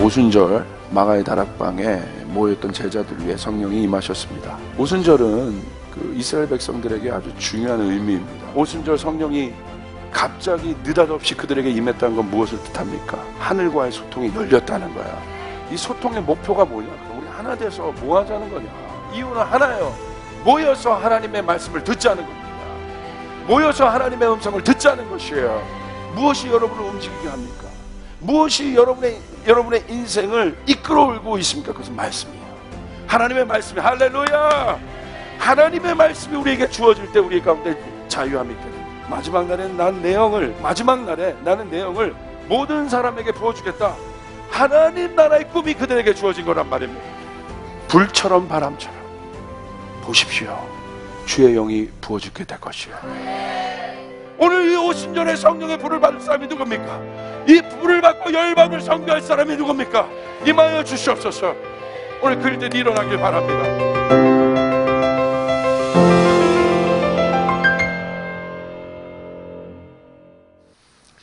오순절 마가의 다락방에 모였던 제자들을 위해 성령이 임하셨습니다. 오순절은 그 이스라엘 백성들에게 아주 중요한 의미입니다. 오순절 성령이 갑자기 느닷없이 그들에게 임했다는 건 무엇을 뜻합니까? 하늘과의 소통이 열렸다는 거야. 이 소통의 목표가 뭐냐? 우리 하나 돼서 뭐 하자는 거냐? 이유는 하나예요. 모여서 하나님의 말씀을 듣자는 겁니다. 모여서 하나님의 음성을 듣자는 것이에요. 무엇이 여러분을 움직이게 합니까? 무엇이 여러분의 인생을 이끌어올고 있습니까? 그것은 말씀이에요. 하나님의 말씀이, 할렐루야! 하나님의 말씀이 우리에게 주어질 때 우리 가운데 자유함이 있게 됩니다. 마지막 날에 나는 내용을 모든 사람에게 부어주겠다. 하나님 나라의 꿈이 그들에게 주어진 거란 말입니다. 불처럼 바람처럼 보십시오. 주의 영이 부어주게 될 것이요. 오늘 이 오순절에 성령의 불을 받을 사람이 누굽니까? 이 불을 받고 열방을 선교할 사람이 누굽니까? 임하여 주시옵소서. 오늘 그 일들이 일어나길 바랍니다.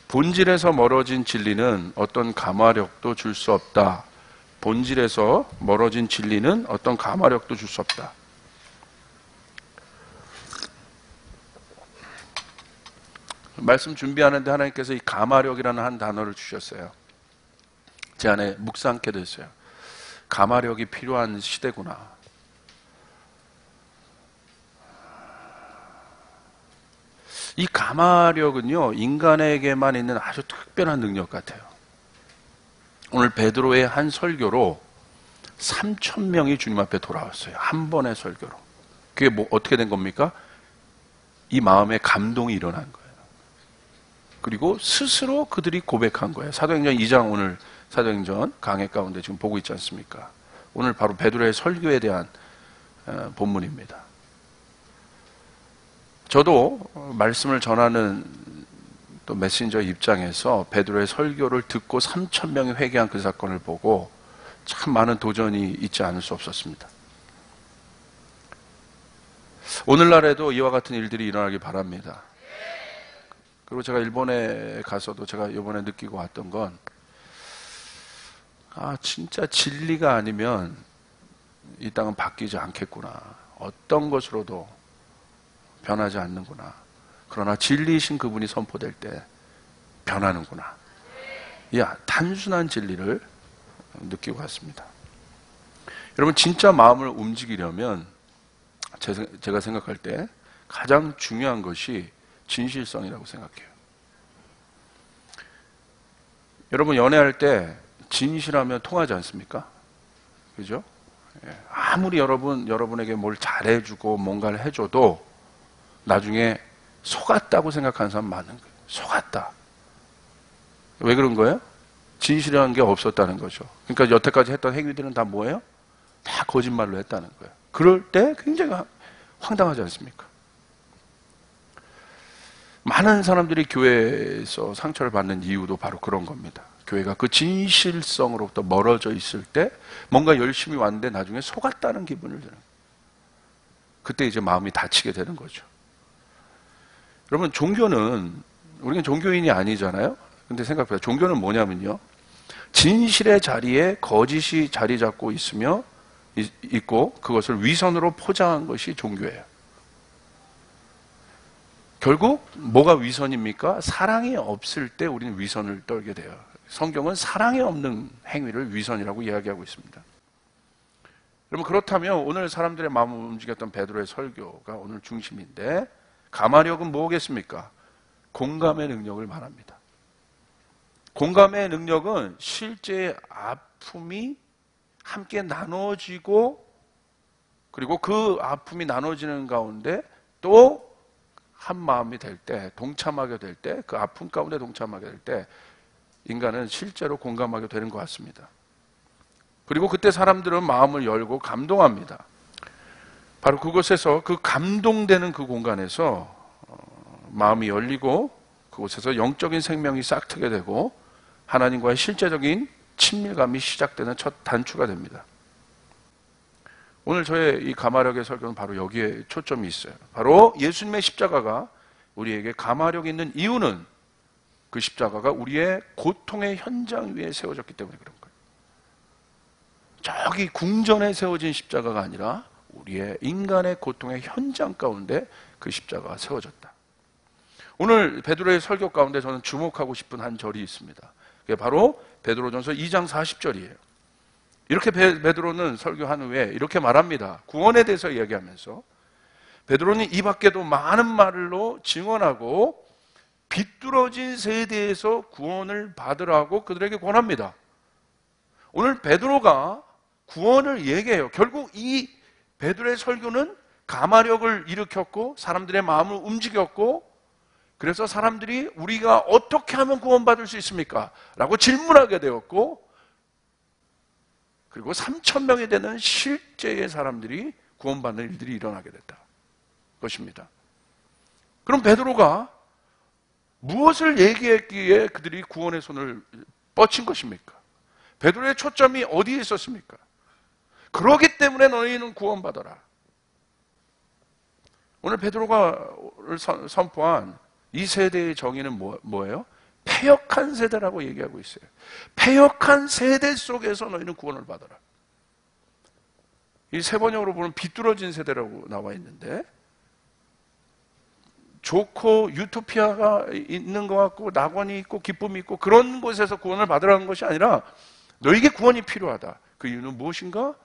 본질에서 멀어진 진리는 어떤 감화력도 줄 수 없다. 본질에서 멀어진 진리는 어떤 감화력도 줄 수 없다. 말씀 준비하는데 하나님께서 이 감화력이라는 한 단어를 주셨어요. 제 안에 묵상케 됐어요. 감화력이 필요한 시대구나. 이 감화력은요, 인간에게만 있는 아주 특별한 능력 같아요. 오늘 베드로의 한 설교로 3,000명이 주님 앞에 돌아왔어요. 한 번의 설교로. 그게 어떻게 된 겁니까? 이 마음에 감동이 일어난 거예요. 그리고 스스로 그들이 고백한 거예요. 사도행전 2장, 오늘 사도행전 강해 가운데 지금 보고 있지 않습니까? 오늘 바로 베드로의 설교에 대한 본문입니다. 저도 말씀을 전하는 또 메신저 입장에서 베드로의 설교를 듣고 3,000명이 회개한 그 사건을 보고 참 많은 도전이 있지 않을 수 없었습니다. 오늘날에도 이와 같은 일들이 일어나길 바랍니다. 그리고 제가 일본에 가서도 제가 이번에 느끼고 왔던 건, 진짜 진리가 아니면 이 땅은 바뀌지 않겠구나. 어떤 것으로도 변하지 않는구나. 그러나 진리이신 그분이 선포될 때 변하는구나. 단순한 진리를 느끼고 왔습니다. 여러분, 진짜 마음을 움직이려면 제가 생각할 때 가장 중요한 것이 진실성이라고 생각해요. 여러분, 연애할 때 진실하면 통하지 않습니까? 그죠? 아무리 여러분에게 뭘 잘해주고 뭔가를 해줘도 나중에 속았다고 생각하는 사람 많은 거예요. 속았다. 왜 그런 거예요? 진실한 게 없었다는 거죠. 그러니까 여태까지 했던 행위들은 다 뭐예요? 다 거짓말로 했다는 거예요. 그럴 때 굉장히 황당하지 않습니까? 많은 사람들이 교회에서 상처를 받는 이유도 바로 그런 겁니다. 교회가 그 진실성으로부터 멀어져 있을 때 뭔가 열심히 왔는데 나중에 속았다는 기분을 드는 거예요. 그때 이제 마음이 다치게 되는 거죠. 여러분, 우리는 종교인이 아니잖아요. 근데 생각해봐요. 종교는 뭐냐면요, 진실의 자리에 거짓이 자리 잡고 있고 그것을 위선으로 포장한 것이 종교예요. 결국 뭐가 위선입니까? 사랑이 없을 때 우리는 위선을 떨게 돼요. 성경은 사랑이 없는 행위를 위선이라고 이야기하고 있습니다. 여러분, 그렇다면 오늘 사람들의 마음을 움직였던 베드로의 설교가 오늘 중심인데, 감화력은 뭐겠습니까? 공감의 능력을 말합니다. 공감의 능력은 실제 아픔이 함께 나눠지고, 그리고 그 아픔이 나눠지는 가운데 또 한 마음이 될 때, 동참하게 될 때, 그 아픔 가운데 동참하게 될 때 인간은 실제로 공감하게 되는 것 같습니다. 그리고 그때 사람들은 마음을 열고 감동합니다. 바로 그곳에서, 그 감동되는 그 공간에서 마음이 열리고 그곳에서 영적인 생명이 싹트게 되고 하나님과의 실제적인 친밀감이 시작되는 첫 단추가 됩니다. 오늘 저의 이 감화력의 설교는 바로 여기에 초점이 있어요. 바로 예수님의 십자가가 우리에게 감화력 있는 이유는 그 십자가가 우리의 고통의 현장 위에 세워졌기 때문에 그런 거예요. 저기 궁전에 세워진 십자가가 아니라 우리의 인간의 고통의 현장 가운데 그 십자가가 세워졌다. 오늘 베드로의 설교 가운데 저는 주목하고 싶은 한 절이 있습니다. 그게 바로 베드로전서 2장 40절이에요. 이렇게 베드로는 설교한 후에 이렇게 말합니다. 구원에 대해서 이야기하면서 베드로는 이 밖에도 많은 말로 증언하고 비뚤어진 세대에서 구원을 받으라고 그들에게 권합니다. 오늘 베드로가 구원을 얘기해요. 결국 이 베드로의 설교는 가마력을 일으켰고 사람들의 마음을 움직였고, 그래서 사람들이 우리가 어떻게 하면 구원받을 수 있습니까? 라고 질문하게 되었고, 그리고 3,000명이 되는 실제의 사람들이 구원받는 일들이 일어나게 됐다 것입니다. 그럼 베드로가 무엇을 얘기했기에 그들이 구원의 손을 뻗친 것입니까? 베드로의 초점이 어디에 있었습니까? 그러기 때문에 너희는 구원받아라. 오늘 베드로가 선포한 이 세대의 정의는 뭐예요? 패역한 세대라고 얘기하고 있어요. 패역한 세대 속에서 너희는 구원을 받아라. 이 세 번역으로 보면 비뚤어진 세대라고 나와 있는데, 좋고 유토피아가 있는 것 같고 낙원이 있고 기쁨이 있고 그런 곳에서 구원을 받으라는 것이 아니라 너에게 구원이 필요하다. 그 이유는 무엇인가?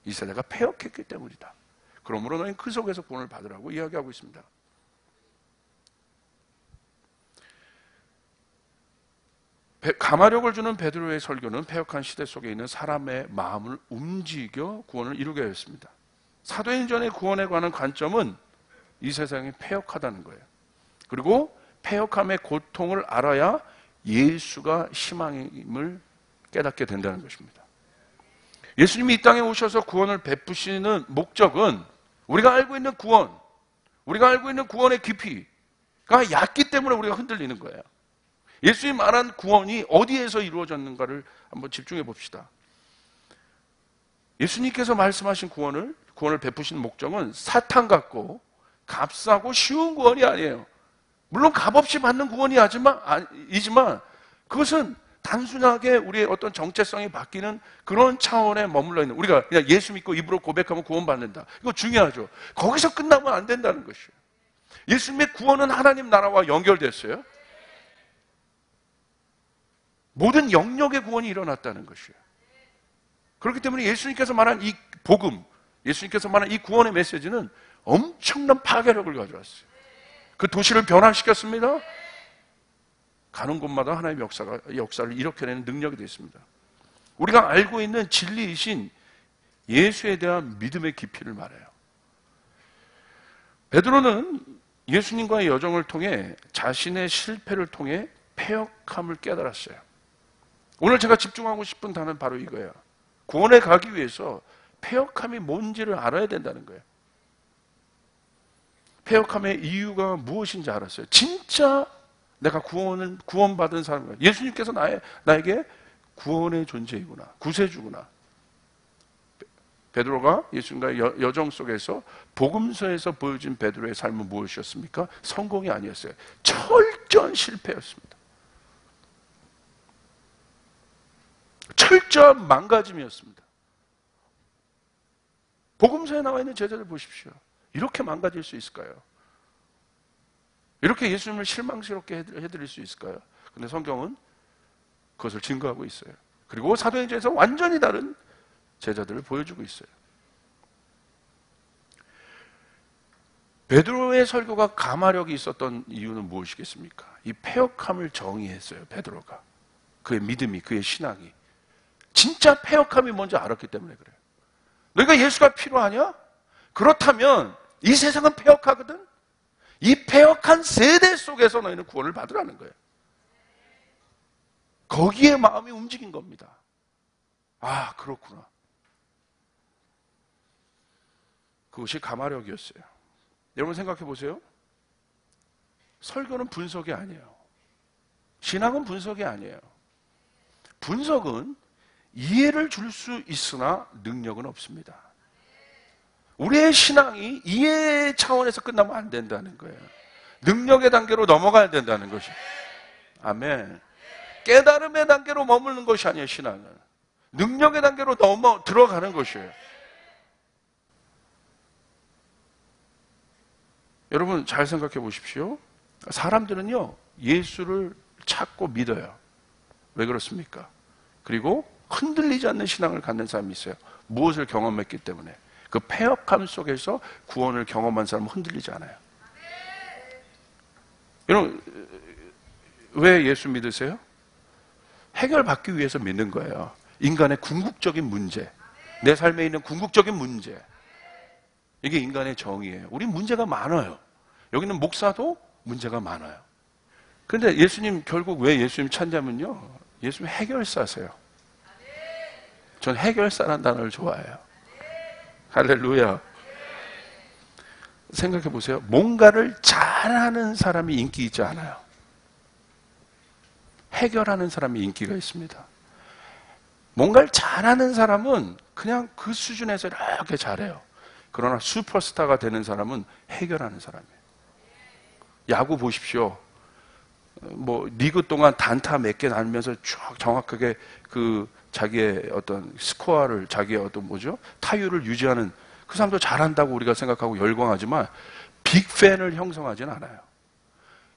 이 세대가 패역했기 때문이다. 그러므로 너희는 그 속에서 구원을 받으라고 이야기하고 있습니다. 가마력을 주는 베드로의 설교는 패역한 시대 속에 있는 사람의 마음을 움직여 구원을 이루게 하였습니다. 사도행전의 구원에 관한 관점은 이 세상이 패역하다는 거예요. 그리고 패역함의 고통을 알아야 예수가 희망임을 깨닫게 된다는 것입니다. 예수님이 이 땅에 오셔서 구원을 베푸시는 목적은 우리가 알고 있는 구원, 우리가 알고 있는 구원의 깊이가 얕기 때문에 우리가 흔들리는 거예요. 예수님이 말한 구원이 어디에서 이루어졌는가를 한번 집중해 봅시다. 예수님께서 말씀하신 구원을 베푸신 목적은 사탕 같고 값싸고 쉬운 구원이 아니에요. 물론 값없이 받는 구원이 이지만 그것은 단순하게 우리의 어떤 정체성이 바뀌는 그런 차원에 머물러 있는, 우리가 그냥 예수 믿고 입으로 고백하면 구원받는다, 이거 중요하죠. 거기서 끝나면 안 된다는 것이에요. 예수님의 구원은 하나님 나라와 연결됐어요. 모든 영역의 구원이 일어났다는 것이에요. 그렇기 때문에 예수님께서 말한 이 복음, 예수님께서 말한 이 구원의 메시지는 엄청난 파괴력을 가져왔어요. 그 도시를 변화시켰습니다. 가는 곳마다 하나님의 역사를 일으켜내는 능력이 되어 있습니다. 우리가 알고 있는 진리이신 예수에 대한 믿음의 깊이를 말해요. 베드로는 예수님과의 여정을 통해 자신의 실패를 통해 패역함을 깨달았어요. 오늘 제가 집중하고 싶은 단어는 바로 이거예요. 구원에 가기 위해서 패역함이 뭔지를 알아야 된다는 거예요. 패역함의 이유가 무엇인지 알았어요. 진짜 내가 구원받은 사람이구나. 예수님께서 나에게 구원의 존재이구나. 구세주구나. 베드로가 예수님과의 여정 속에서 복음서에서 보여진 베드로의 삶은 무엇이었습니까? 성공이 아니었어요. 철저한 실패였습니다. 철저한 망가짐이었습니다. 복음서에 나와 있는 제자들 보십시오. 이렇게 망가질 수 있을까요? 이렇게 예수님을 실망스럽게 해드릴 수 있을까요? 근데 성경은 그것을 증거하고 있어요. 그리고 사도행전에서 완전히 다른 제자들을 보여주고 있어요. 베드로의 설교가 가마력이 있었던 이유는 무엇이겠습니까? 이 패역함을 정의했어요. 베드로가. 그의 믿음이, 그의 신앙이. 진짜 패역함이 뭔지 알았기 때문에 그래요. 너희가 예수가 필요하냐? 그렇다면 이 세상은 패역하거든? 이 패역한 세대 속에서 너희는 구원을 받으라는 거예요. 거기에 마음이 움직인 겁니다. 아, 그렇구나. 그것이 가마력이었어요. 여러분 생각해 보세요. 설교는 분석이 아니에요. 신앙은 분석이 아니에요. 분석은 이해를 줄 수 있으나 능력은 없습니다. 우리의 신앙이 이해 차원에서 끝나면 안 된다는 거예요. 능력의 단계로 넘어가야 된다는 것이. 아멘. 깨달음의 단계로 머무르는 것이 아니에요, 신앙은. 능력의 단계로 넘어 들어가는 것이에요. 여러분 잘 생각해 보십시오. 사람들은요, 예수를 찾고 믿어요. 왜 그렇습니까? 그리고 흔들리지 않는 신앙을 갖는 사람이 있어요. 무엇을 경험했기 때문에. 그 패역함 속에서 구원을 경험한 사람은 흔들리지 않아요. 여러분, 왜 예수 믿으세요? 해결받기 위해서 믿는 거예요. 인간의 궁극적인 문제, 내 삶에 있는 궁극적인 문제, 이게 인간의 정의예요. 우리 문제가 많아요. 여기는 목사도 문제가 많아요. 그런데 예수님, 결국 왜 예수님 찾냐면요, 예수님 해결사세요. 전 해결사라는 단어를 좋아해요. 할렐루야. 생각해 보세요. 뭔가를 잘하는 사람이 인기 있지 않아요. 해결하는 사람이 인기가 있습니다. 뭔가를 잘하는 사람은 그냥 그 수준에서 이렇게 잘해요. 그러나 슈퍼스타가 되는 사람은 해결하는 사람이에요. 야구 보십시오. 뭐 리그 동안 단타 몇 개 날면서 쭉 정확하게 그 자기의 어떤 스코어를, 자기의 어떤 타율을 유지하는 그 사람도 잘한다고 우리가 생각하고 열광하지만 빅팬을 형성하지는 않아요.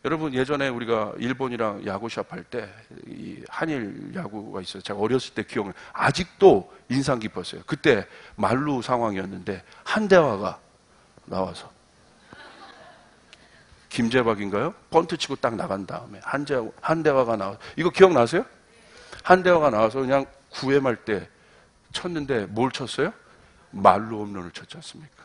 여러분, 예전에 우리가 일본이랑 야구샵 할 때 이 한일 야구가 있어요. 제가 어렸을 때 기억을, 아직도 인상 깊었어요. 그때 만루 상황이었는데 한대화가 나와서, 김재박인가요? 번트 치고 딱 나간 다음에 한대화가 나와서, 이거 기억나세요? 한대화가 나와서 그냥 9회 말 때 쳤는데 뭘 쳤어요? 말루 홈런을 쳤지 않습니까?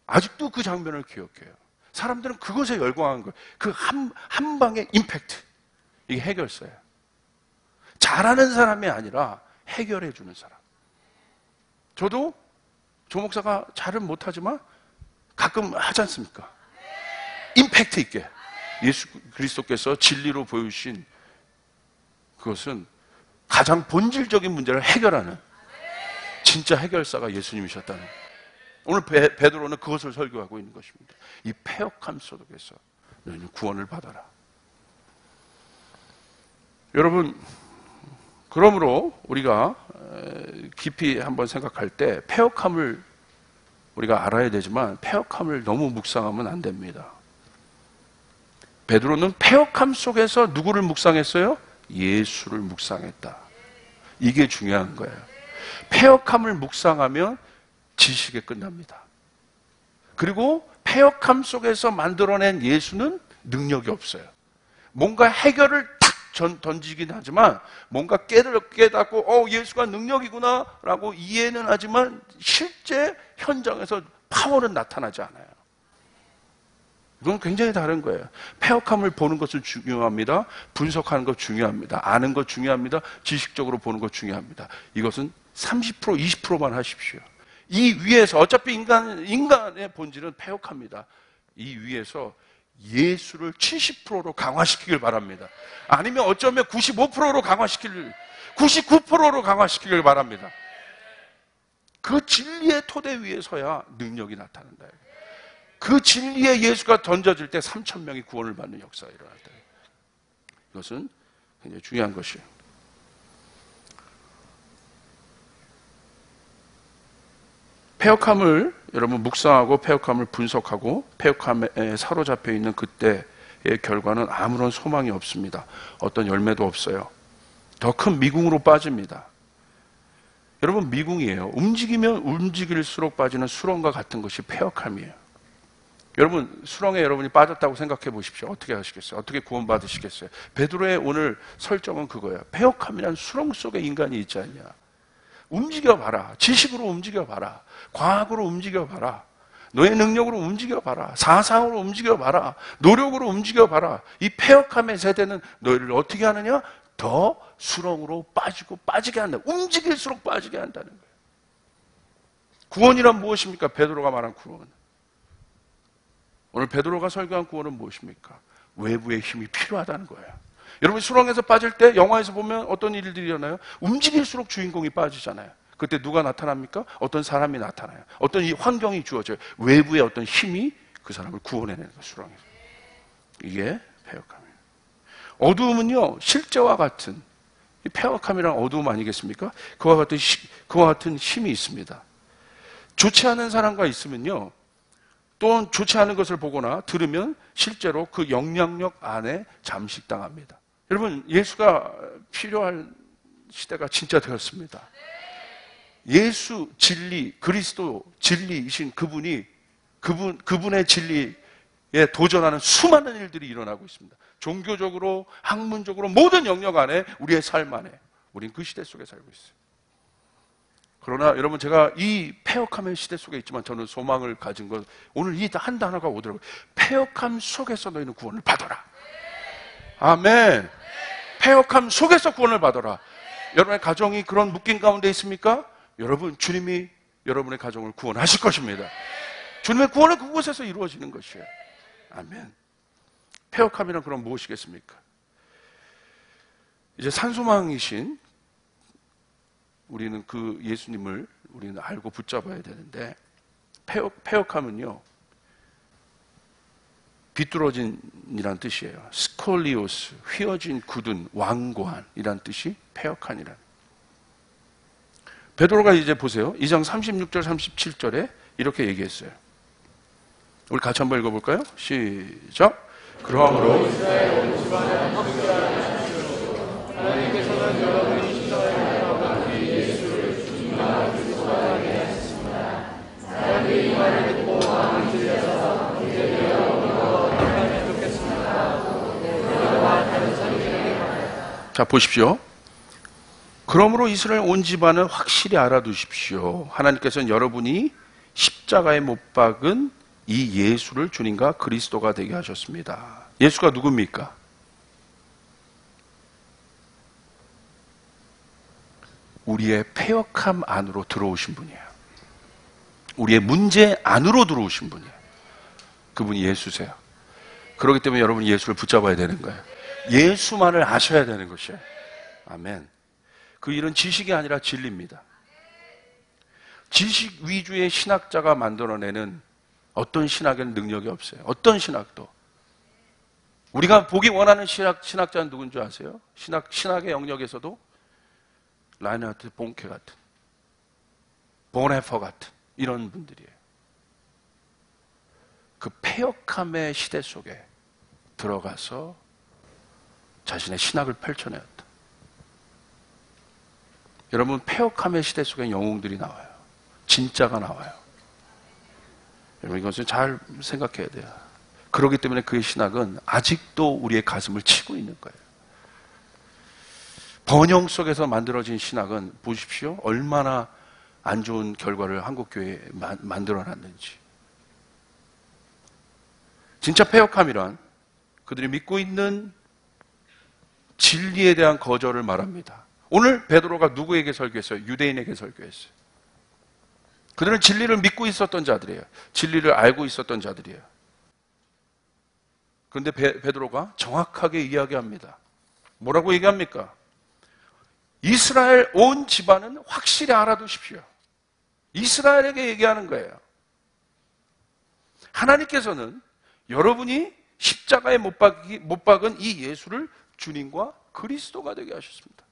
아직도 그 장면을 기억해요. 사람들은 그것에 열광한 거예요. 그 한 방의 임팩트. 이게 해결사예요. 잘하는 사람이 아니라 해결해 주는 사람. 저도 조 목사가 잘은 못하지만 가끔 하지 않습니까? 임팩트 있게. 예수 그리스도께서 진리로 보여주신 그것은 가장 본질적인 문제를 해결하는 진짜 해결사가 예수님이셨다는 거예요. 오늘 베드로는 그것을 설교하고 있는 것입니다. 이 패역함 속에서 너희는 구원을 받아라. 여러분, 그러므로 우리가 깊이 한번 생각할 때 패역함을 우리가 알아야 되지만 패역함을 너무 묵상하면 안 됩니다. 베드로는 패역함 속에서 누구를 묵상했어요? 예수를 묵상했다. 이게 중요한 거예요. 패역함을 묵상하면 지식에 끝납니다. 그리고 패역함 속에서 만들어낸 예수는 능력이 없어요. 뭔가 해결을 탁 던지긴 하지만 뭔가 깨닫고 예수가 능력이구나 라고 이해는 하지만 실제 현장에서 파워는 나타나지 않아요. 이건 굉장히 다른 거예요. 패역함을 보는 것은 중요합니다. 분석하는 것 중요합니다. 아는 것 중요합니다. 지식적으로 보는 것 중요합니다. 이것은 30%, 20%만 하십시오. 이 위에서, 어차피 인간의 본질은 패역합니다. 이 위에서 예수를 70%로 강화시키길 바랍니다. 아니면 어쩌면 95%로 99%로 강화시키길 바랍니다. 그 진리의 토대 위에 서야 능력이 나타난다. 그 진리의 예수가 던져질 때 3,000명이 구원을 받는 역사가 일어날 때, 이것은 굉장히 중요한 것이에요. 패역함을 여러분 묵상하고 패역함을 분석하고 패역함에 사로잡혀 있는 그때의 결과는 아무런 소망이 없습니다. 어떤 열매도 없어요. 더 큰 미궁으로 빠집니다. 여러분, 미궁이에요. 움직이면 움직일수록 빠지는 수렁과 같은 것이 패역함이에요. 여러분, 수렁에 여러분이 빠졌다고 생각해 보십시오. 어떻게 하시겠어요? 어떻게 구원받으시겠어요? 베드로의 오늘 설정은 그거예요. 패역함이란 수렁 속에 인간이 있지 않냐. 움직여봐라. 지식으로 움직여봐라. 과학으로 움직여봐라. 너의 능력으로 움직여봐라. 사상으로 움직여봐라. 노력으로 움직여봐라. 이 패역함의 세대는 너희를 어떻게 하느냐? 더 수렁으로 빠지게 한다. 움직일수록 빠지게 한다는 거예요. 구원이란 무엇입니까? 베드로가 말한 구원. 오늘 베드로가 설교한 구원은 무엇입니까? 외부의 힘이 필요하다는 거예요. 여러분, 수렁에서 빠질 때 영화에서 보면 어떤 일들이 일어나요? 움직일수록 주인공이 빠지잖아요. 그때 누가 나타납니까? 어떤 사람이 나타나요. 어떤 이 환경이 주어져요. 외부의 어떤 힘이 그 사람을 구원해내는 거예요. 수렁에서. 이게 패역함이에요. 어두움은요, 실제와 같은 이 폐역함이란 어두움 아니겠습니까? 그와 같은 힘이 있습니다. 좋지 않은 사람과 있으면요, 또는 좋지 않은 것을 보거나 들으면 실제로 그 영향력 안에 잠식당합니다. 여러분, 예수가 필요한 시대가 진짜 되었습니다. 예수 진리, 그리스도 진리이신 그분의 진리에 도전하는 수많은 일들이 일어나고 있습니다. 종교적으로, 학문적으로, 모든 영역 안에, 우리의 삶 안에 우린 그 시대 속에 살고 있어요. 그러나 여러분, 제가 이 폐역함의 시대 속에 있지만 저는 소망을 가진 건 오늘 이 한 단어가 오더라고요. 폐역함 속에서 너희는 구원을 받아라. 아멘. 폐역함 속에서 구원을 받아라. 여러분의 가정이 그런 묶임 가운데 있습니까? 여러분, 주님이 여러분의 가정을 구원하실 것입니다. 주님의 구원은 그곳에서 이루어지는 것이에요. 아멘. 폐역함이란 그럼 무엇이겠습니까? 이제 산소망이신 우리는 그 예수님을 우리는 알고 붙잡아야 되는데, 폐역함은요, 비뚤어진이란 뜻이에요. 스콜리오스, 휘어진, 굳은, 완고한이란 뜻이 폐역한이란. 베드로가 이제 보세요. 2장 36절 37절에 이렇게 얘기했어요. 우리 같이 한번 읽어볼까요? 시작. 그러므로 이스라엘 온 집안에 확실하게 하시고 하나님께서는 여러분이 신청하여 받은 예수를 주님과 그리스도가 되게 하셨습니다. 사람들이 이 말을 듣고 마음이 들려서 이제 여러분과 어떡하면 좋겠습니다. 여러분과 다른 사람들에게. 자, 보십시오. 그러므로 이스라엘 온 집안은 확실히 알아두십시오. 하나님께서는 여러분이 십자가에 못 박은 이 예수를 주님과 그리스도가 되게 하셨습니다. 예수가 누굽니까? 우리의 폐역함 안으로 들어오신 분이에요. 우리의 문제 안으로 들어오신 분이에요. 그분이 예수세요. 그렇기 때문에 여러분이 예수를 붙잡아야 되는 거예요. 예수만을 아셔야 되는 것이에요. 아멘. 그 일은 지식이 아니라 진리입니다. 지식 위주의 신학자가 만들어내는 어떤 신학에는 능력이 없어요. 어떤 신학도. 우리가 보기 원하는 신학자는 누군지 아세요? 신학의 영역에서도 라이너트 본케 같은, 보네퍼 같은 이런 분들이에요. 그 폐역함의 시대 속에 들어가서 자신의 신학을 펼쳐내었다. 여러분, 폐역함의 시대 속에 영웅들이 나와요. 진짜가 나와요. 여러분, 이것은 잘 생각해야 돼요. 그렇기 때문에 그의 신학은 아직도 우리의 가슴을 치고 있는 거예요. 번영 속에서 만들어진 신학은 보십시오. 얼마나 안 좋은 결과를 한국교회에 만들어놨는지. 진짜 폐역함이란 그들이 믿고 있는 진리에 대한 거절을 말합니다. 오늘 베드로가 누구에게 설교했어요? 유대인에게 설교했어요. 그들은 진리를 믿고 있었던 자들이에요. 진리를 알고 있었던 자들이에요. 그런데 베드로가 정확하게 이야기합니다. 뭐라고 얘기합니까? 이스라엘 온 집안은 확실히 알아두십시오. 이스라엘에게 얘기하는 거예요. 하나님께서는 여러분이 십자가에 못 박은 이 예수를 주님과 그리스도가 되게 하셨습니다.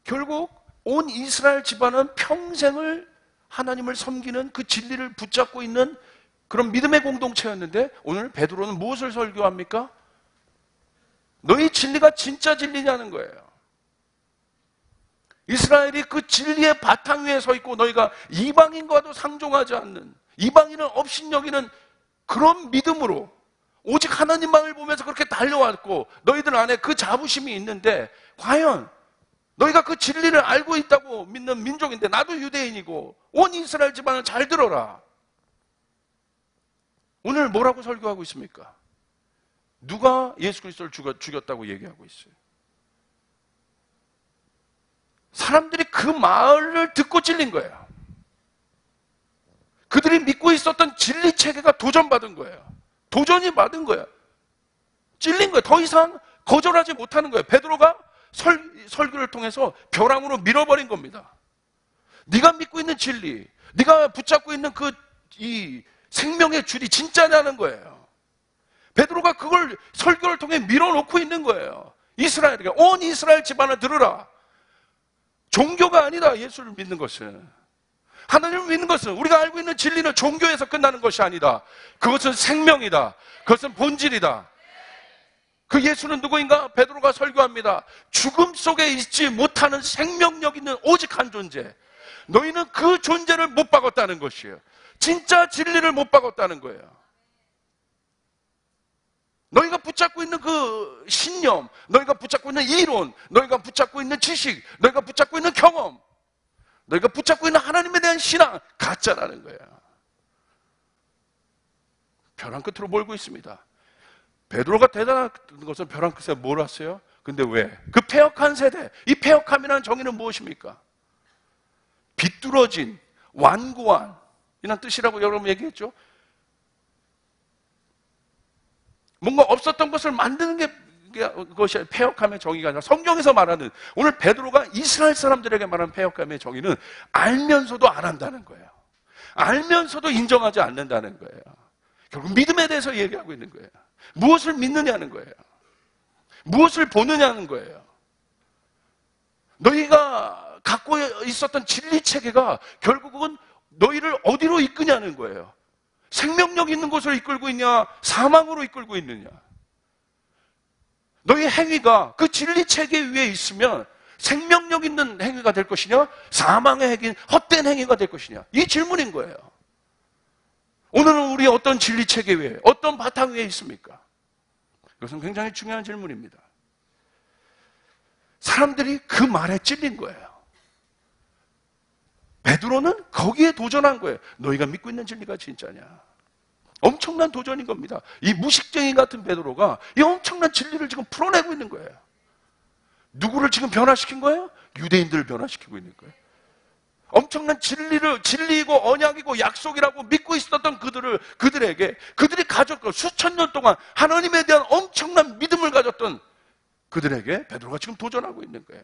결국 온 이스라엘 집안은 평생을 하나님을 섬기는 그 진리를 붙잡고 있는 그런 믿음의 공동체였는데, 오늘 베드로는 무엇을 설교합니까? 너희 진리가 진짜 진리냐는 거예요. 이스라엘이 그 진리의 바탕 위에 서 있고 너희가 이방인과도 상종하지 않는, 이방인을 업신여기는 그런 믿음으로 오직 하나님만을 보면서 그렇게 달려왔고 너희들 안에 그 자부심이 있는데, 과연 너희가 그 진리를 알고 있다고 믿는 민족인데, 나도 유대인이고 온 이스라엘 집안을 잘 들어라. 오늘 뭐라고 설교하고 있습니까? 누가 예수 그리스도를 죽였다고 얘기하고 있어요? 사람들이 그 말을 듣고 찔린 거예요. 그들이 믿고 있었던 진리 체계가 도전받은 거예요. 도전이 받은 거예요. 찔린 거예요. 더 이상 거절하지 못하는 거예요. 베드로가 설교를 통해서 벼랑으로 밀어버린 겁니다. 네가 믿고 있는 진리, 네가 붙잡고 있는 이 생명의 줄이 진짜냐는 거예요. 베드로가 그걸 설교를 통해 밀어놓고 있는 거예요. 이스라엘에게, 온 이스라엘 집안을 들으라. 종교가 아니다, 예수를 믿는 것은. 하나님을 믿는 것은, 우리가 알고 있는 진리는 종교에서 끝나는 것이 아니다. 그것은 생명이다. 그것은 본질이다. 그 예수는 누구인가? 베드로가 설교합니다. 죽음 속에 있지 못하는 생명력 있는 오직 한 존재. 너희는 그 존재를 못 박았다는 것이에요. 진짜 진리를 못 박았다는 거예요. 너희가 붙잡고 있는 그 신념, 너희가 붙잡고 있는 이론, 너희가 붙잡고 있는 지식, 너희가 붙잡고 있는 경험, 너희가 붙잡고 있는 하나님에 대한 신앙, 가짜라는 거예요. 벼랑 끝으로 몰고 있습니다. 베드로가 대단한 것은 벼랑 끝에 몰았어요. 근데 왜? 그 패역한 세대, 이 패역함이라는 정의는 무엇입니까? 비뚤어진, 완고한 이란 뜻이라고 여러분 얘기했죠. 뭔가 없었던 것을 만드는 게 그것이 패역함의 정의가 아니라 성경에서 말하는, 오늘 베드로가 이스라엘 사람들에게 말하는 패역함의 정의는 알면서도 안 한다는 거예요. 알면서도 인정하지 않는다는 거예요. 결국 믿음에 대해서 얘기하고 있는 거예요. 무엇을 믿느냐는 거예요. 무엇을 보느냐는 거예요. 너희가 갖고 있었던 진리 체계가 결국은 너희를 어디로 이끄냐는 거예요. 생명력 있는 곳을 이끌고 있냐, 사망으로 이끌고 있느냐. 너희 행위가 그 진리 체계 위에 있으면 생명력 있는 행위가 될 것이냐, 사망의 행위, 헛된 행위가 될 것이냐. 이 질문인 거예요. 오늘은 우리 어떤 진리 체계 위에, 어떤 바탕 위에 있습니까? 이것은 굉장히 중요한 질문입니다. 사람들이 그 말에 찔린 거예요. 베드로는 거기에 도전한 거예요. 너희가 믿고 있는 진리가 진짜냐? 엄청난 도전인 겁니다. 이 무식쟁이 같은 베드로가 이 엄청난 진리를 지금 풀어내고 있는 거예요. 누구를 지금 변화시킨 거예요? 유대인들을 변화시키고 있는 거예요. 엄청난 진리이고 언약이고 약속이라고 믿고 있었던 그들에게, 그들이 가졌고 수천 년 동안 하나님에 대한 엄청난 믿음을 가졌던 그들에게 베드로가 지금 도전하고 있는 거예요.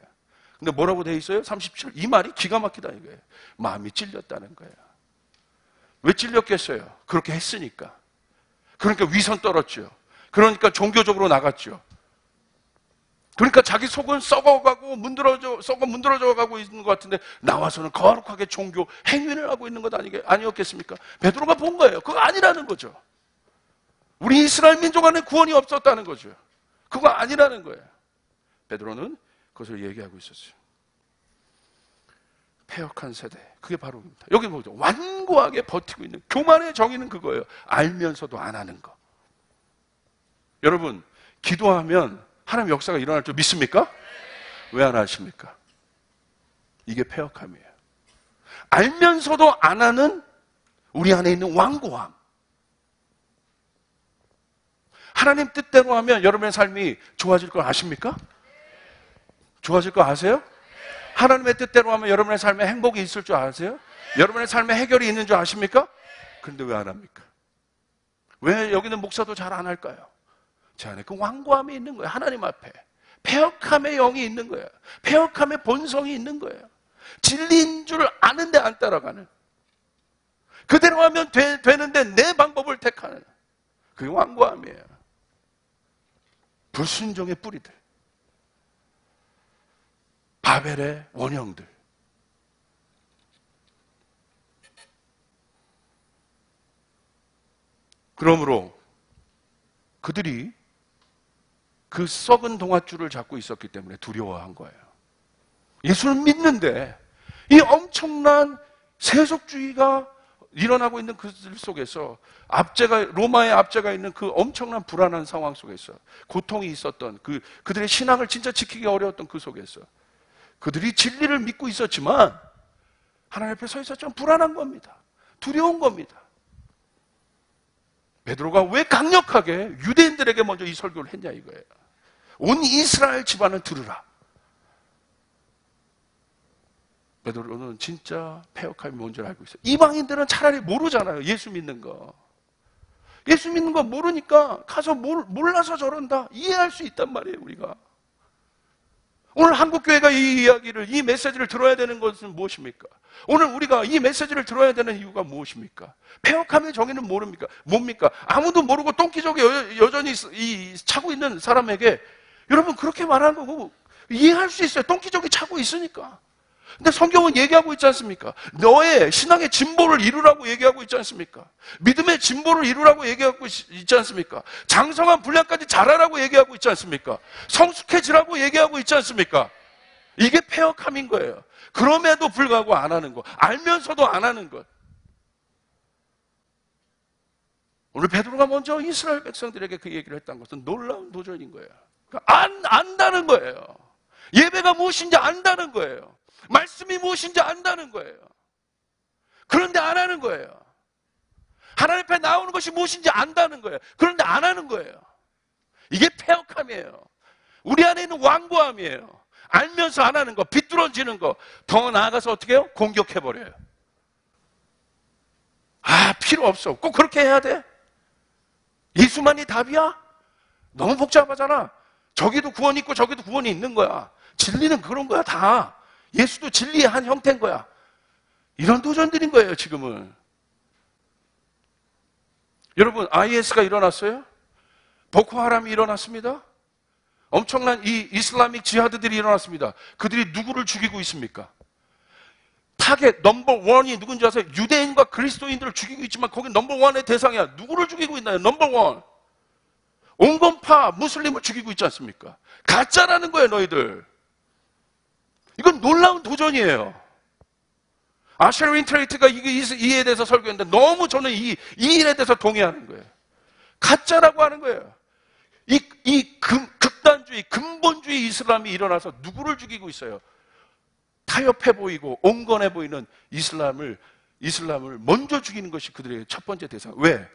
근데 뭐라고 돼 있어요? 37. 이 말이 기가 막히다 이거예요. 마음이 찔렸다는 거예요. 왜 찔렸겠어요? 그렇게 했으니까. 그러니까 위선 떨었죠. 그러니까 종교적으로 나갔죠. 그러니까 자기 속은 썩어가고 문드러져 가고 있는 것 같은데 나와서는 거룩하게 종교 행위를 하고 있는 것 아니었겠습니까? 베드로가 본 거예요. 그거 아니라는 거죠. 우리 이스라엘 민족 안에 구원이 없었다는 거죠. 그거 아니라는 거예요. 베드로는 그것을 얘기하고 있었어요. 패역한 세대, 그게 바로 입니다. 여기 보죠. 완고하게 버티고 있는 교만의 정의는 그거예요. 알면서도 안 하는 거. 여러분, 기도하면 하나님의 역사가 일어날 줄 믿습니까? 왜 안 하십니까? 이게 패역함이에요. 알면서도 안 하는 우리 안에 있는 완고함. 하나님 뜻대로 하면 여러분의 삶이 좋아질 걸 아십니까? 좋아질 거 아세요? 하나님의 뜻대로 하면 여러분의 삶에 행복이 있을 줄 아세요? 여러분의 삶에 해결이 있는 줄 아십니까? 그런데 왜 안 합니까? 왜 여기는 목사도 잘 안 할까요? 제 안에 그 완고함이 있는 거예요. 하나님 앞에. 패역함의 영이 있는 거예요. 패역함의 본성이 있는 거예요. 진리인 줄 아는데 안 따라가는. 그대로 하면 되는데 내 방법을 택하는. 그게 완고함이에요. 불순종의 뿌리들. 바벨의 원형들. 그러므로 그들이 그 썩은 동아줄을 잡고 있었기 때문에 두려워한 거예요. 예수를 믿는데 이 엄청난 세속주의가 일어나고 있는 그들 속에서 로마의 압제가 있는 그 엄청난 불안한 상황 속에서 고통이 있었던 그들의 신앙을 진짜 지키기 어려웠던 그 속에서 그들이 진리를 믿고 있었지만 하나님 앞에 서 있었지만 불안한 겁니다. 두려운 겁니다. 베드로가 왜 강력하게 유대인들에게 먼저 이 설교를 했냐 이거예요. 온 이스라엘 집안을 들으라. 베드로는 진짜 패역함이 뭔지를 알고 있어요. 이방인들은 차라리 모르잖아요. 예수 믿는 거. 예수 믿는 거 모르니까 가서 몰라서 저런다. 이해할 수 있단 말이에요, 우리가. 오늘 한국교회가 이 이야기를, 이 메시지를 들어야 되는 것은 무엇입니까? 오늘 우리가 이 메시지를 들어야 되는 이유가 무엇입니까? 패역함의 정의는 뭡니까? 아무도 모르고 똥기적에 여전히 차고 있는 사람에게 여러분 그렇게 말하는 거고 이해할 수 있어요. 똥기저귀 차고 있으니까. 근데 성경은 얘기하고 있지 않습니까? 너의 신앙의 진보를 이루라고 얘기하고 있지 않습니까? 믿음의 진보를 이루라고 얘기하고 있지 않습니까? 장성한 분량까지 자라라고 얘기하고 있지 않습니까? 성숙해지라고 얘기하고 있지 않습니까? 이게 패역함인 거예요. 그럼에도 불구하고 안 하는 거, 알면서도 안 하는 것. 오늘 베드로가 먼저 이스라엘 백성들에게 그 얘기를 했다는 것은 놀라운 도전인 거예요. 그러니까 안다는 거예요. 예배가 무엇인지 안다는 거예요. 말씀이 무엇인지 안다는 거예요. 그런데 안 하는 거예요. 하나님 앞에 나오는 것이 무엇인지 안다는 거예요. 그런데 안 하는 거예요. 이게 패역함이에요. 우리 안에 있는 완고함이에요. 알면서 안 하는 거, 비뚤어지는 거. 더 나아가서 어떻게 해요? 공격해버려요. 필요 없어. 꼭 그렇게 해야 돼? 예수만이 답이야? 너무 복잡하잖아. 저기도 구원이 있고 저기도 구원이 있는 거야. 진리는 그런 거야 다. 예수도 진리의 한 형태인 거야. 이런 도전들인 거예요 지금은. 여러분 IS가 일어났어요? 보코하람이 일어났습니다. 엄청난 이 이슬라믹 지하드들이 일어났습니다. 그들이 누구를 죽이고 있습니까? 타겟 넘버 원이 누군지 아세요? 유대인과 그리스도인들을 죽이고 있지만 거기 넘버 원의 대상이야. 누구를 죽이고 있나요? 넘버 원. 온건파 무슬림을 죽이고 있지 않습니까? 가짜라는 거예요 너희들. 이건 놀라운 도전이에요. 아셔 윈트레이트가 이에 대해서 설교했는데 너무 저는 이 일에 대해서 동의하는 거예요. 가짜라고 하는 거예요. 극단주의, 근본주의 이슬람이 일어나서 누구를 죽이고 있어요? 타협해 보이고 온건해 보이는 이슬람을 먼저 죽이는 것이 그들의 첫 번째 대상. 왜?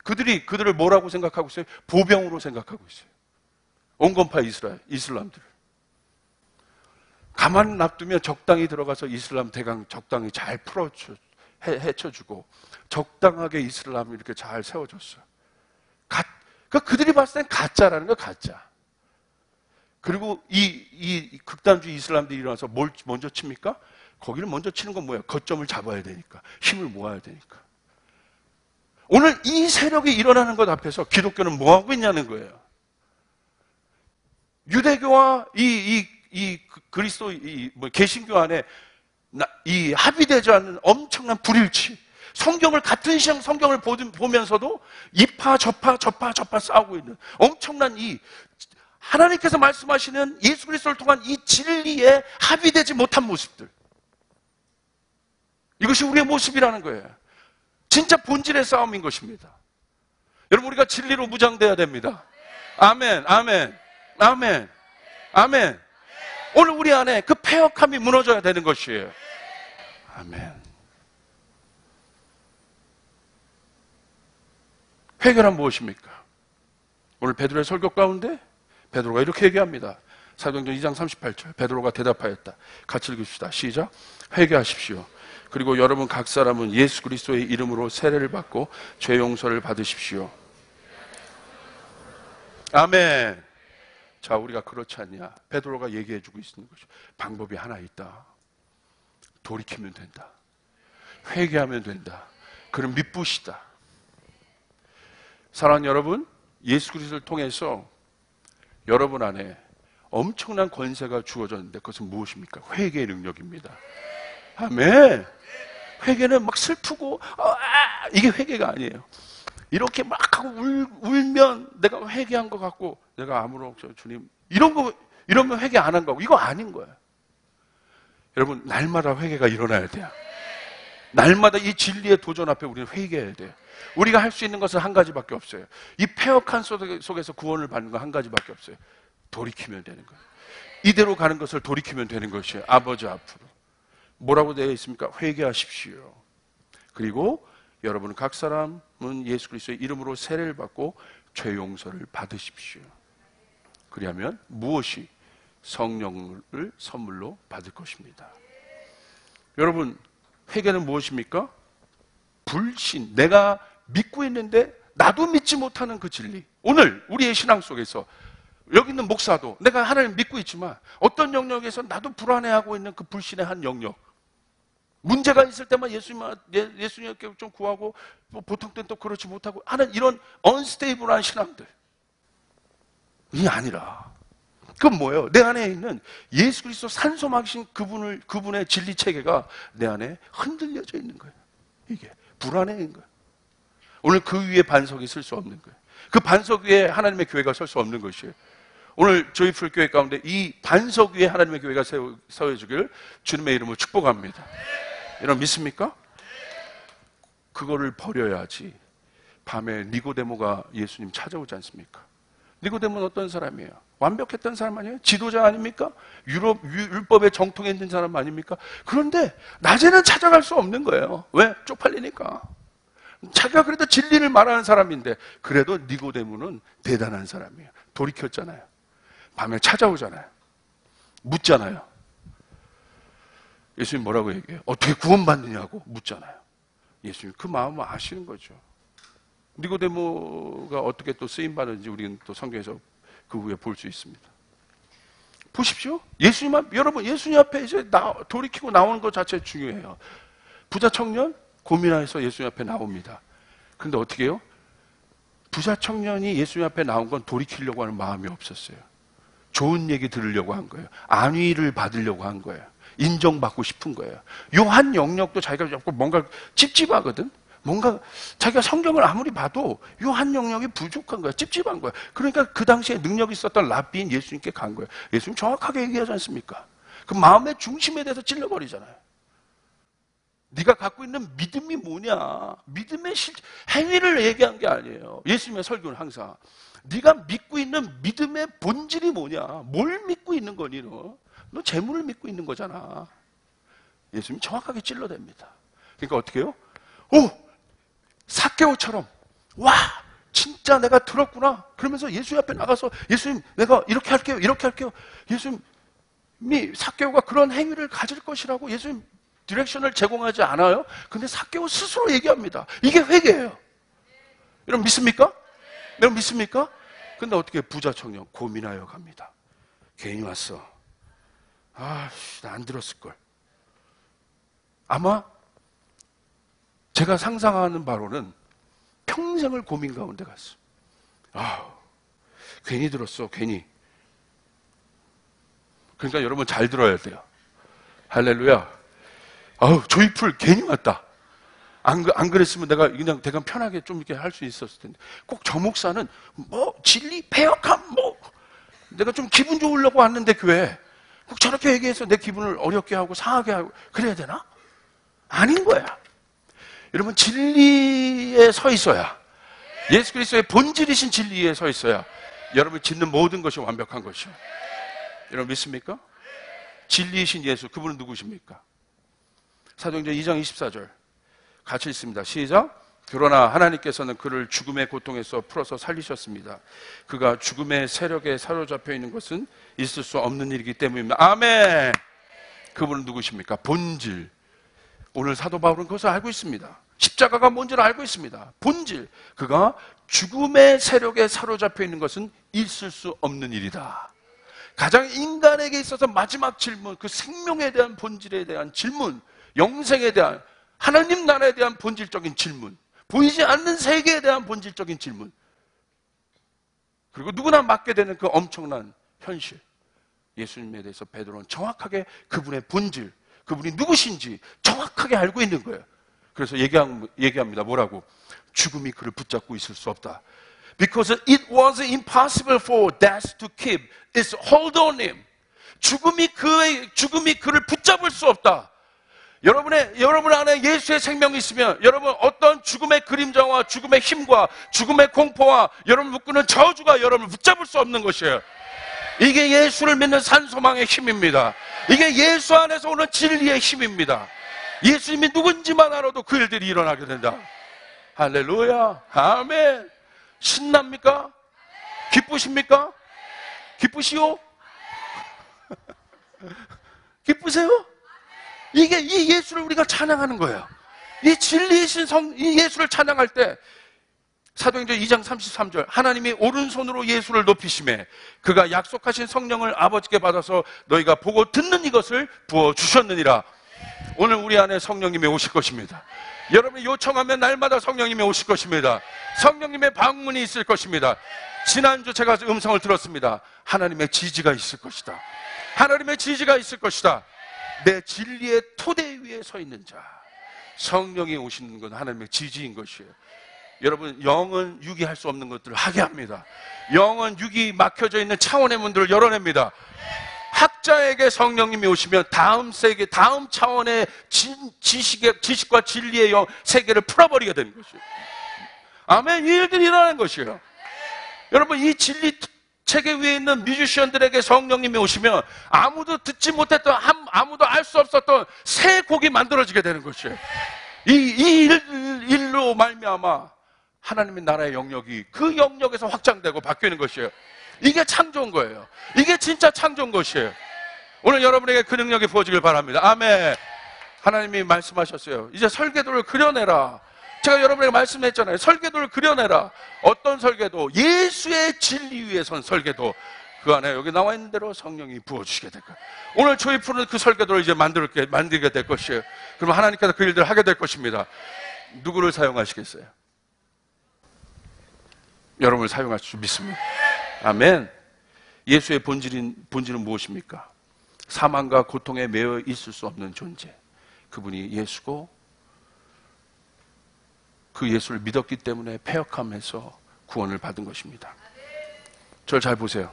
그들을 뭐라고 생각하고 있어요? 보병으로 생각하고 있어요. 온건파 이슬람들을. 가만 놔두면 적당히 들어가서 이슬람 대강 적당히 잘 헤쳐주고 적당하게 이슬람을 이렇게 잘 세워줬어요. 그러니까 그들이 봤을 땐 가짜라는 거야, 가짜. 그리고 이 극단주의 이슬람들이 일어나서 뭘 먼저 칩니까? 거기를 먼저 치는 건 뭐야? 거점을 잡아야 되니까. 힘을 모아야 되니까. 오늘 이 세력이 일어나는 것 앞에서 기독교는 뭐 하고 있냐는 거예요. 유대교와 그리스도 개신교 안에 이 합의되지 않는 엄청난 불일치. 성경을 같은 시험 성경을 보면서도 이파 저파 싸우고 있는 엄청난 하나님께서 말씀하시는 예수 그리스도를 통한 이 진리에 합의되지 못한 모습들. 이것이 우리의 모습이라는 거예요. 진짜 본질의 싸움인 것입니다. 여러분 우리가 진리로 무장돼야 됩니다. 아멘, 아멘, 아멘, 아멘. 오늘 우리 안에 그 패역함이 무너져야 되는 것이에요. 아멘. 회개란 무엇입니까? 오늘 베드로의 설교 가운데 베드로가 이렇게 얘기합니다. 사도행전 2장 38절 베드로가 대답하였다. 같이 읽읍시다. 시작. 회개하십시오. 그리고 여러분 각 사람은 예수 그리스도의 이름으로 세례를 받고 죄 용서를 받으십시오. 아멘. 자, 우리가 그렇지 않냐? 베드로가 얘기해주고 있는 것이 방법이 하나 있다. 돌이키면 된다. 회개하면 된다. 그럼 믿부시다. 사랑하는 여러분, 예수 그리스도를 통해서 여러분 안에 엄청난 권세가 주어졌는데 그것은 무엇입니까? 회개의 능력입니다. 아멘. 회개는 막 슬프고 이게 회개가 아니에요. 이렇게 막 하고 울면 내가 회개한 것 같고 내가 아무런 주님 이러면 회개 안 한 거고 이거 아닌 거예요. 여러분 날마다 회개가 일어나야 돼요. 날마다 이 진리의 도전 앞에 우리는 회개해야 돼요. 우리가 할 수 있는 것은 한 가지밖에 없어요. 이 패역한 속에서 구원을 받는 건 한 가지밖에 없어요. 돌이키면 되는 거예요. 이대로 가는 것을 돌이키면 되는 것이에요. 아버지 앞으로. 뭐라고 되어 있습니까? 회개하십시오. 그리고 여러분 각 사람은 예수 그리스도의 이름으로 세례를 받고 죄 용서를 받으십시오. 그리하면 무엇이 성령을 선물로 받을 것입니다. 여러분 회개는 무엇입니까? 불신, 내가 믿고 있는데 나도 믿지 못하는 그 진리. 오늘 우리의 신앙 속에서 여기 있는 목사도 내가 하나님을 믿고 있지만 어떤 영역에서 나도 불안해하고 있는 그 불신의 한 영역. 문제가 있을 때만 예수님께 좀 구하고 보통 때는 또 그렇지 못하고 하는 이런 언스테이블한 신앙들. 이 아니라 그건 뭐예요? 내 안에 있는 예수 그리스도 산소막신 그분의 진리 체계가 내 안에 흔들려져 있는 거예요. 이게 불안해인 거예요. 오늘 그 위에 반석이 설 수 없는 거예요. 그 반석 위에 하나님의 교회가 설 수 없는 것이에요. 오늘 저희 풀교회 가운데 이 반석 위에 하나님의 교회가 세워지기를 주님의 이름으로 축복합니다. 여러분 믿습니까? 그거를 버려야지 밤에 니고데모가 예수님 찾아오지 않습니까? 니고데모는 어떤 사람이에요? 완벽했던 사람 아니에요? 지도자 아닙니까? 율법에 정통했는 사람 아닙니까? 그런데 낮에는 찾아갈 수 없는 거예요. 왜? 쪽팔리니까. 자기가 그래도 진리를 말하는 사람인데 그래도 니고데모는 대단한 사람이에요. 돌이켰잖아요. 밤에 찾아오잖아요. 묻잖아요. 예수님 뭐라고 얘기해요? 어떻게 구원받느냐고 묻잖아요. 예수님 그 마음을 아시는 거죠. 니고데모가 어떻게 또 쓰임받는지 우리는 또 성경에서 그 후에 볼 수 있습니다. 보십시오. 여러분 예수님 앞에 이제 돌이키고 나오는 것 자체 중요해요. 부자 청년 고민하여서 예수님 앞에 나옵니다. 그런데 어떻게 해요? 부자 청년이 예수님 앞에 나온 건 돌이키려고 하는 마음이 없었어요. 좋은 얘기 들으려고 한 거예요. 안위를 받으려고 한 거예요. 인정받고 싶은 거예요. 요 한 영역도 자기가 자꾸 뭔가 찝찝하거든. 뭔가 자기가 성경을 아무리 봐도 요 한 영역이 부족한 거야. 찝찝한 거야. 그러니까 그 당시에 능력이 있었던 랍비인 예수님께 간 거예요. 예수님 정확하게 얘기하지 않습니까? 그 마음의 중심에 대해서 찔러버리잖아요. 네가 갖고 있는 믿음이 뭐냐? 믿음의 행위를 얘기한 게 아니에요. 예수님의 설교는 항상 네가 믿고 있는 믿음의 본질이 뭐냐? 뭘 믿고 있는 거니 너? 너 재물을 믿고 있는 거잖아. 예수님이 정확하게 찔러댑니다. 그러니까 어떻게 해요? 오! 삭개오처럼 와! 진짜 내가 들었구나. 그러면서 예수님 앞에 나가서 예수님 내가 이렇게 할게요. 이렇게 할게요. 예수님이 삭개오가 그런 행위를 가질 것이라고 예수님 디렉션을 제공하지 않아요. 근데 삭개오 스스로 얘기합니다. 이게 회개예요. 여러분 믿습니까? 여러분 믿습니까? 근데 어떻게 부자 청년 고민하여 갑니다. 괜히 왔어. 나 안 들었을걸. 아마 제가 상상하는 바로는 평생을 고민 가운데 갔어. 괜히 들었어, 괜히. 그러니까 여러분 잘 들어야 돼요. 할렐루야. 조이풀 괜히 왔다. 안 그랬으면 내가 그냥 대강 편하게 좀 이렇게 할 수 있었을 텐데. 꼭 저 목사는 진리, 폐역함, 내가 좀 기분 좋으려고 왔는데 교회에 꼭 저렇게 얘기해서 내 기분을 어렵게 하고 상하게 하고 그래야 되나? 아닌 거야. 여러분 진리에 서 있어야, 예수 그리스도의 본질이신 진리에 서 있어야 여러분이 짓는 모든 것이 완벽한 것이요. 여러분 믿습니까? 진리이신 예수, 그분은 누구십니까? 사도행전 2장 24절 같이 읽습니다. 시작. 그러나 하나님께서는 그를 죽음의 고통에서 풀어서 살리셨습니다. 그가 죽음의 세력에 사로잡혀 있는 것은 있을 수 없는 일이기 때문입니다. 아멘. 그분은 누구십니까? 본질. 오늘 사도 바울은 그것을 알고 있습니다. 십자가가 뭔지를 알고 있습니다. 본질. 그가 죽음의 세력에 사로잡혀 있는 것은 있을 수 없는 일이다. 가장 인간에게 있어서 마지막 질문, 그 생명에 대한 본질에 대한 질문, 영생에 대한, 하나님 나라에 대한 본질적인 질문, 보이지 않는 세계에 대한 본질적인 질문, 그리고 누구나 맡게 되는 그 엄청난 현실, 예수님에 대해서 베드로는 정확하게 그분의 본질, 그분이 누구신지 정확하게 알고 있는 거예요. 그래서 얘기합니다. 뭐라고? 죽음이 그를 붙잡고 있을 수 없다. Because it was impossible for death to keep its hold on him. 죽음이 그를 붙잡을 수 없다. 여러분 안에 예수의 생명이 있으면 여러분 어떤 죽음의 그림자와 죽음의 힘과 죽음의 공포와 여러분 묶는 저주가 여러분을 붙잡을 수 없는 것이에요. 이게 예수를 믿는 산소망의 힘입니다. 이게 예수 안에서 오는 진리의 힘입니다. 예수님이 누군지만 알아도 그 일들이 일어나게 된다. 할렐루야. 아멘. 신납니까? 기쁘십니까? 기쁘시오? 기쁘세요? 이게 이 예수를 우리가 찬양하는 거예요. 이 진리이신 이 예수를 찬양할 때 사도행전 2장 33절 하나님이 오른손으로 예수를 높이시매 그가 약속하신 성령을 아버지께 받아서 너희가 보고 듣는 이것을 부어주셨느니라. 오늘 우리 안에 성령님이 오실 것입니다. 여러분이 요청하면 날마다 성령님이 오실 것입니다. 성령님의 방문이 있을 것입니다. 지난주 제가 음성을 들었습니다. 하나님의 지지가 있을 것이다. 하나님의 지지가 있을 것이다. 내 진리의 토대 위에 서 있는 자. 성령이 오시는 건 하나님의 지지인 것이에요. 여러분, 영은 유기할 수 없는 것들을 하게 합니다. 영은 유기 막혀져 있는 차원의 문들을 열어냅니다. 학자에게 성령님이 오시면 다음 세계, 다음 차원의 지식과 진리의 세계를 풀어버리게 되는 것이에요. 아멘. 이 일들이 일어나는 것이에요. 여러분, 이 진리 체계 위에 있는 뮤지션들에게 성령님이 오시면 아무도 듣지 못했던, 아무도 알 수 없었던 새 곡이 만들어지게 되는 것이에요. 이 일로 말미암아 하나님의 나라의 영역이 그 영역에서 확장되고 바뀌는 것이에요. 이게 창조인 거예요. 이게 진짜 창조인 것이에요. 오늘 여러분에게 그 능력이 부어지길 바랍니다. 아멘. 하나님이 말씀하셨어요. 이제 설계도를 그려내라. 제가 여러분에게 말씀했잖아요. 설계도를 그려내라. 어떤 설계도? 예수의 진리 위에 선 설계도. 그 안에 여기 나와 있는 대로 성령이 부어주시게 될 거예요. 오늘 조이풀은 그 설계도를 이제 만들게 될 것이에요. 그러면 하나님께서 그 일들을 하게 될 것입니다. 누구를 사용하시겠어요? 여러분을 사용하실 줄 믿습니다. 아멘. 예수의 본질은 무엇입니까? 사망과 고통에 매여 있을 수 없는 존재. 그분이 예수고, 그 예수를 믿었기 때문에 패역함에서 구원을 받은 것입니다. 저를 잘 보세요.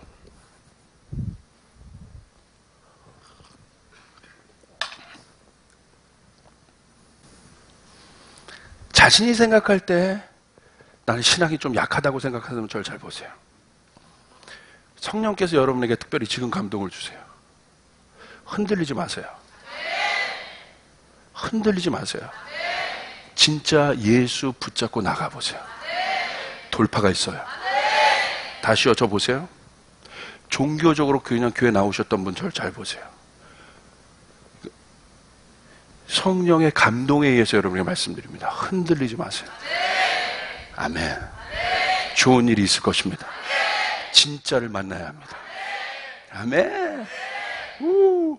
자신이 생각할 때 나는 신앙이 좀 약하다고 생각하면 저를 잘 보세요. 성령께서 여러분에게 특별히 지금 감동을 주세요. 흔들리지 마세요. 흔들리지 마세요. 진짜 예수 붙잡고 나가보세요. 돌파가 있어요. 다시요, 저 보세요. 종교적으로 그냥 교회 나오셨던 분 저를 잘 보세요. 성령의 감동에 의해서 여러분에게 말씀드립니다. 흔들리지 마세요. 아멘. 좋은 일이 있을 것입니다. 진짜를 만나야 합니다. 아멘. 우.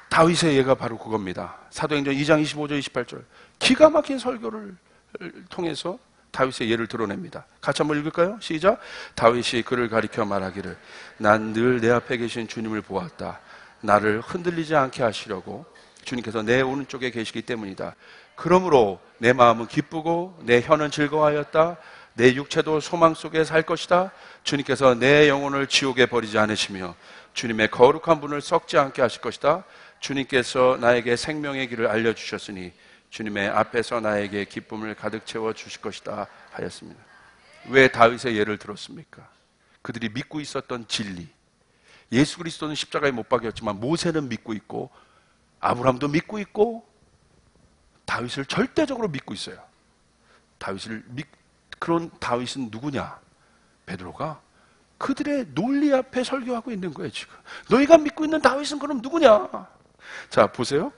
다윗의 예가 바로 그겁니다. 사도행전 2장 25절 28절. 기가 막힌 설교를 통해서 다윗의 예를 드러냅니다. 같이 한번 읽을까요? 시작. 다윗이 그를 가리켜 말하기를 난 늘 내 앞에 계신 주님을 보았다. 나를 흔들리지 않게 하시려고 주님께서 내 오른쪽에 계시기 때문이다. 그러므로 내 마음은 기쁘고 내 혀는 즐거워하였다. 내 육체도 소망 속에 살 것이다. 주님께서 내 영혼을 지옥에 버리지 않으시며 주님의 거룩한 분을 썩지 않게 하실 것이다. 주님께서 나에게 생명의 길을 알려주셨으니 주님의 앞에서 나에게 기쁨을 가득 채워 주실 것이다 하였습니다. 왜 다윗의 예를 들었습니까? 그들이 믿고 있었던 진리. 예수 그리스도는 십자가에 못 박혔지만 모세는 믿고 있고 아브라함도 믿고 있고 다윗을 절대적으로 믿고 있어요. 그런 다윗은 누구냐? 베드로가 그들의 논리 앞에 설교하고 있는 거예요. 지금 너희가 믿고 있는 다윗은 그럼 누구냐? 자, 보세요.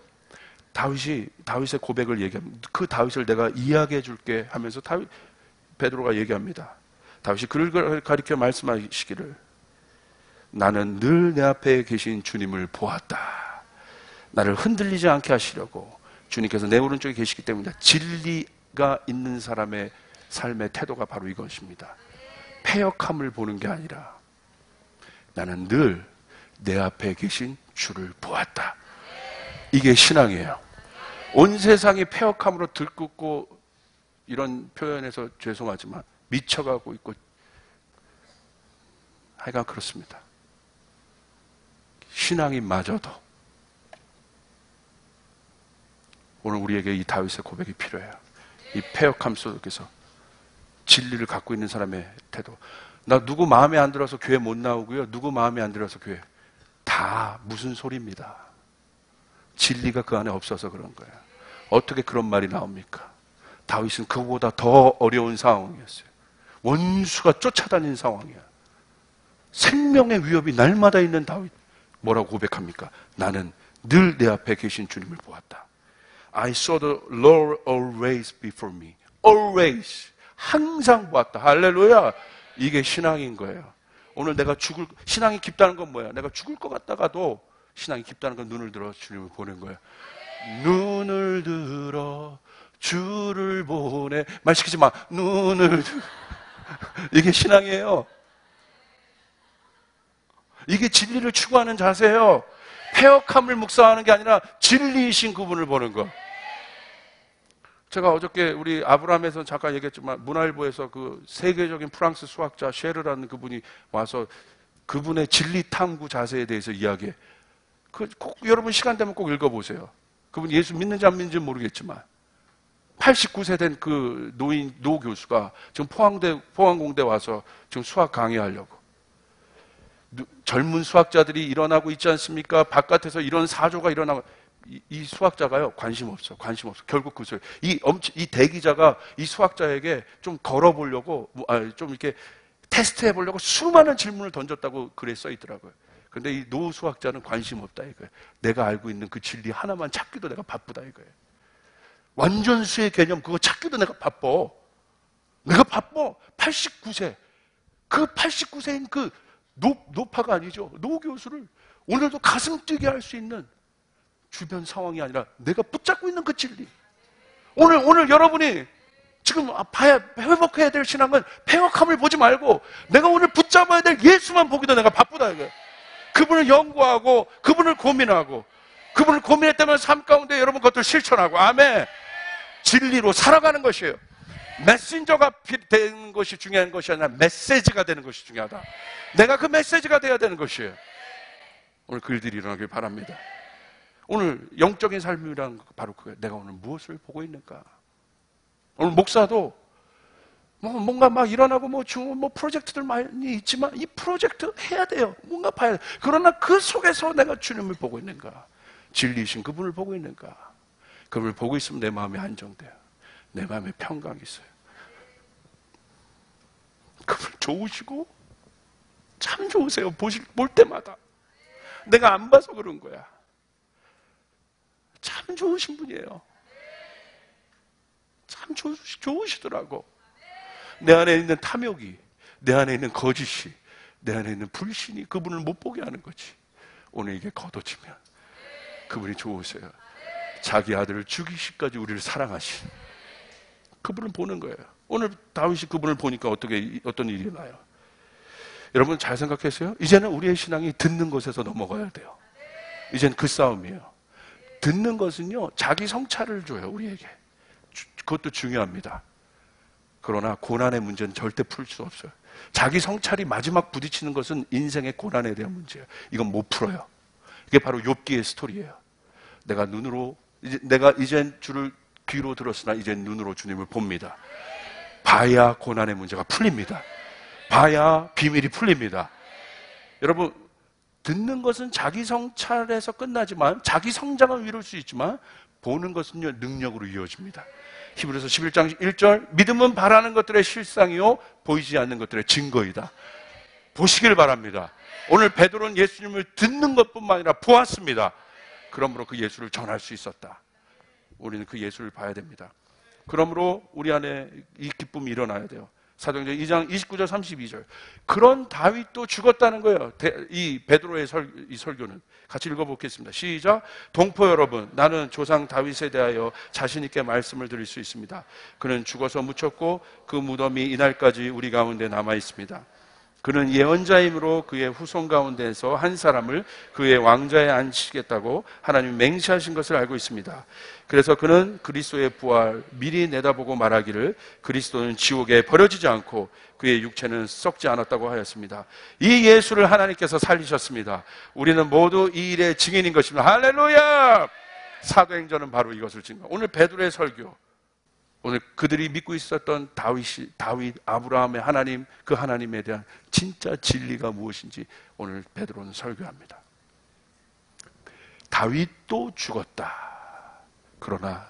다윗의 고백을 얘기합니다. 그 다윗을 내가 이야기해 줄게 하면서 베드로가 얘기합니다. 다윗이 그를 가리켜 말씀하시기를 나는 늘 내 앞에 계신 주님을 보았다. 나를 흔들리지 않게 하시려고 주님께서 내 오른쪽에 계시기 때문이다. 진리가 있는 사람의 삶의 태도가 바로 이것입니다. 패역함을 보는 게 아니라 나는 늘 내 앞에 계신 주를 보았다. 이게 신앙이에요. 온 세상이 패역함으로 들끓고 이런 표현에서 죄송하지만 미쳐가고 있고 하여간 그렇습니다. 신앙이 마저도 오늘 우리에게 이 다윗의 고백이 필요해요. 이 패역함 속에서 진리를 갖고 있는 사람의 태도. 나 누구 마음에 안 들어서 교회 못 나오고요. 누구 마음에 안 들어서 교회. 다 무슨 소리입니다. 진리가 그 안에 없어서 그런 거예요. 어떻게 그런 말이 나옵니까? 다윗은 그보다 더 어려운 상황이었어요. 원수가 쫓아다니는 상황이야. 생명의 위협이 날마다 있는 다윗. 뭐라고 고백합니까? 나는 늘 내 앞에 계신 주님을 보았다. I saw the Lord always before me. Always. 항상 보았다. 할렐루야. 이게 신앙인 거예요. 오늘 내가 신앙이 깊다는 건 뭐야? 내가 죽을 것 같다가도 신앙이 깊다는 건 눈을 들어 주님을 보는 거야. 눈을 들어 주를 보내. 말 시키지 마. 눈을 들어. 이게 신앙이에요. 이게 진리를 추구하는 자세예요. 폐역함을 묵상하는 게 아니라 진리이신 그분을 보는 거. 제가 어저께 우리 아브라함에서 잠깐 얘기했지만 문화일보에서 그 세계적인 프랑스 수학자 쉐르라는 그분이 와서 그분의 진리 탐구 자세에 대해서 이야기해. 꼭 여러분 시간 되면 꼭 읽어보세요. 그분 예수 믿는지 안 믿는지 모르겠지만 89세 된 그 노 교수가 지금 포항공대 와서 지금 수학 강의하려고. 젊은 수학자들이 일어나고 있지 않습니까? 바깥에서 이런 사조가 일어나고. 이 수학자가요, 관심 없어. 결국 그 소리. 이 대기자가 이 수학자에게 좀 걸어보려고, 좀 이렇게 테스트 해보려고 수많은 질문을 던졌다고 글에 써 있더라고요. 근데 이 노 수학자는 관심 없다 이거예요. 내가 알고 있는 그 진리 하나만 찾기도 내가 바쁘다 이거예요. 완전수의 개념 그거 찾기도 내가 바빠. 89세. 그 89세인 그 노파가 아니죠. 노 교수를 오늘도 가슴 뛰게 할 수 있는 주변 상황이 아니라 내가 붙잡고 있는 그 진리. 오늘 여러분이 지금 회복해야 될 신앙은 폐역함을 보지 말고 내가 오늘 붙잡아야 될 예수만 보기도 내가 바쁘다 이거예요. 그분을 연구하고 그분을 고민하고 그분을 고민했다면 삶 가운데 여러분 그것들 실천하고 아멘. 진리로 살아가는 것이에요. 메신저가 되는 것이 중요한 것이 아니라 메시지가 되는 것이 중요하다. 내가 그 메시지가 되어야 되는 것이에요. 오늘 그 일들이 일어나길 바랍니다. 오늘 영적인 삶이란 바로 그거예요. 내가 오늘 무엇을 보고 있는가. 오늘 목사도 뭔가 막 일어나고 뭐 프로젝트들 많이 있지만 이 프로젝트 해야 돼요. 뭔가 봐야 돼. 그러나 그 속에서 내가 주님을 보고 있는가. 진리이신 그분을 보고 있는가. 그분을 보고 있으면 내 마음이 안정돼요. 내 마음에 평강이 있어요. 그분 좋으시고 참 좋으세요. 볼 때마다. 내가 안 봐서 그런 거야. 참 좋으신 분이에요. 참 좋으시더라고. 내 안에 있는 탐욕이, 내 안에 있는 거짓이, 내 안에 있는 불신이 그분을 못 보게 하는 거지. 오늘 이게 걷어지면 그분이 좋으세요. 자기 아들을 죽이시기까지 우리를 사랑하신 그분을 보는 거예요. 오늘 다윗이 그분을 보니까 어떤 일이 나요? 여러분 잘 생각했어요? 이제는 우리의 신앙이 듣는 것에서 넘어가야 돼요. 이제는 그 싸움이에요. 듣는 것은요, 자기 성찰을 줘요, 우리에게. 그것도 중요합니다. 그러나 고난의 문제는 절대 풀 수 없어요. 자기 성찰이 마지막 부딪히는 것은 인생의 고난에 대한 문제예요. 이건 못 풀어요. 이게 바로 욥기의 스토리예요. 내가 이젠 주를 귀로 들었으나 이젠 눈으로 주님을 봅니다. 봐야 고난의 문제가 풀립니다. 봐야 비밀이 풀립니다. 여러분, 듣는 것은 자기 성찰에서 끝나지만 자기 성장은 이룰 수 있지만 보는 것은요, 능력으로 이어집니다. 히브리서 11장 1절 믿음은 바라는 것들의 실상이요 보이지 않는 것들의 증거이다. 보시길 바랍니다. 오늘 베드로는 예수님을 듣는 것뿐만 아니라 보았습니다. 그러므로 그 예수를 전할 수 있었다. 우리는 그 예수를 봐야 됩니다. 그러므로 우리 안에 이 기쁨이 일어나야 돼요. 사도행전 2장 29절 32절. 그런 다윗도 죽었다는 거예요. 이 베드로의 이 설교는. 같이 읽어보겠습니다. 시작. 동포 여러분, 나는 조상 다윗에 대하여 자신 있게 말씀을 드릴 수 있습니다. 그는 죽어서 묻혔고 그 무덤이 이날까지 우리 가운데 남아 있습니다. 그는 예언자이므로 그의 후손 가운데서 한 사람을 그의 왕좌에 앉히겠다고 하나님이 맹세하신 것을 알고 있습니다. 그래서 그는 그리스도의 부활 미리 내다보고 말하기를 그리스도는 지옥에 버려지지 않고 그의 육체는 썩지 않았다고 하였습니다. 이 예수를 하나님께서 살리셨습니다. 우리는 모두 이 일의 증인인 것입니다. 할렐루야! 사도행전은 바로 이것을 증거. 오늘 베드로의 설교, 오늘 그들이 믿고 있었던 다윗, 아브라함의 하나님, 그 하나님에 대한 진짜 진리가 무엇인지 오늘 베드로는 설교합니다. 다윗도 죽었다. 그러나